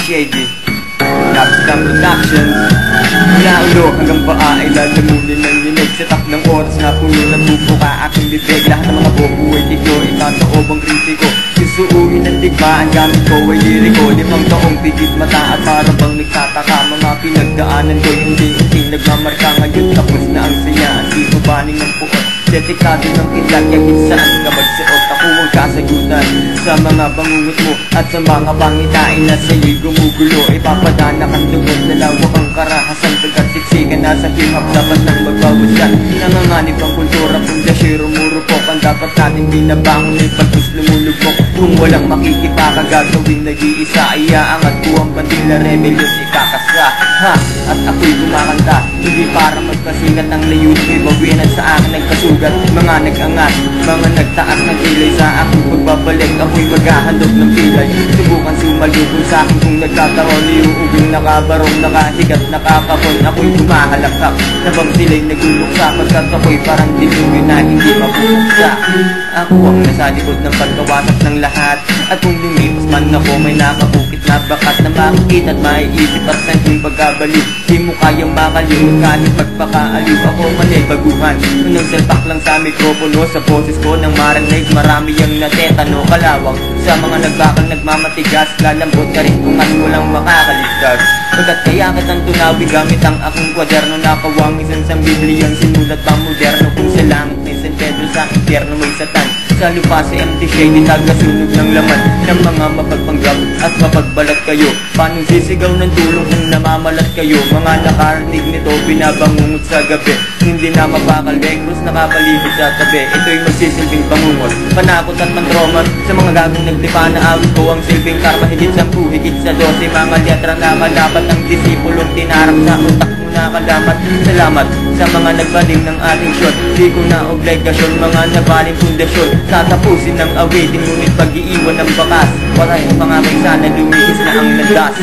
Shady Napstam Productions. Mula ulo hanggang paa ay lalamunin ng linig. Sa tak ng oras na puno nagbubuka aking bibig. Lahat ng mga buko ay tiglo, itatoob ang kritiko. Susuuin ng digmaan gamit ko ay liriko. 5 taong pigit mata at parang bang nagtataka. Mga pinagdaanan ko yung unti-unting nagmamarka. Ngayon tapos na ang saya at dito baning ng puot. Detikado ng kidlat kaya saan ka magsuot. Ako ang kasagutan sa mga bangungot mo at sa mga pangitain na sa'yo'y gumugulo. Ipapadana kang lubot na lawak ang karahasan. Pagkasiksikan na sa hip-hop dapat nang magbawasan. Nanganganib ang kultura kung dasyero murupok. Ang dapat natin binabangon ay pagpus lumulubok. Kung walang makikita gagawin nag-iisa, iaangat ko ang bandila rebellious ikakasa. Ha! At ako'y kumakanta, hindi para magpasikat ang layunin ko'y bawinan sa akin nagkasugat. Mga nag-angat, mga nagtaas ng kilay sa aking pagbabalik. Ako'y maghahandog ng pilay, subukan sumalubong sa akin kung nagkataon. Iuugong nakabarong, nakahigat, nakakapon. Ako'y kumahalakak, nabang sila'y naguluksa. Pagkat ako'y parang dilumin na hindi mabubuksa. Ako ang nasa likod ng pagkawasak ng lahat. At kung lumipas man ako may nakabukit na bakat na makikita at maiisip at sa'king pagkabalik. Di mo kayang makalimot kahit pagpakaaliw. Ako man ay baguhan, nung salpak lang sa mikropono. Sa boses ko nang marinig marami ang natetano. Kalawang sa mga nagbakang nagmamatigas. Lalambot ka rin kung at walang makakaligtas. Pagkat kaya kitang tunawi gamit ang aking kwaderno. Nakawangisan sa Bibliyang sinulat pang moderno. Kung sa langit may San Pedro, sa impyerno may Satan. Sa lupa si empty shade, itagasunog ng laman ng mga mapagpanggap at mapagbalat kayo. Paano sisigaw ng tulong kung namamalat kayo? Mga nakarinig nito, binabangungot sa gabi. Hindi na mapakalbengros, nakapalibot sa tabi. Ito'y magsisilbing pangungot, panakot at mantroman. Sa mga gagong nagtipa na awit ko ang silbing karma. Higit 10, higit sa 12, mga letra na malapat. Ang disipulong tinarap sa utak mo nakalamat. Salamat sa mga nagbaling ng ating shot. Di ko na obligasyon, mga nabaling pundasyon. Tatapusin ng awitin, ngunit pag-iiwan ng bakas. Waray ang mga may sana, lumihis na ang landas.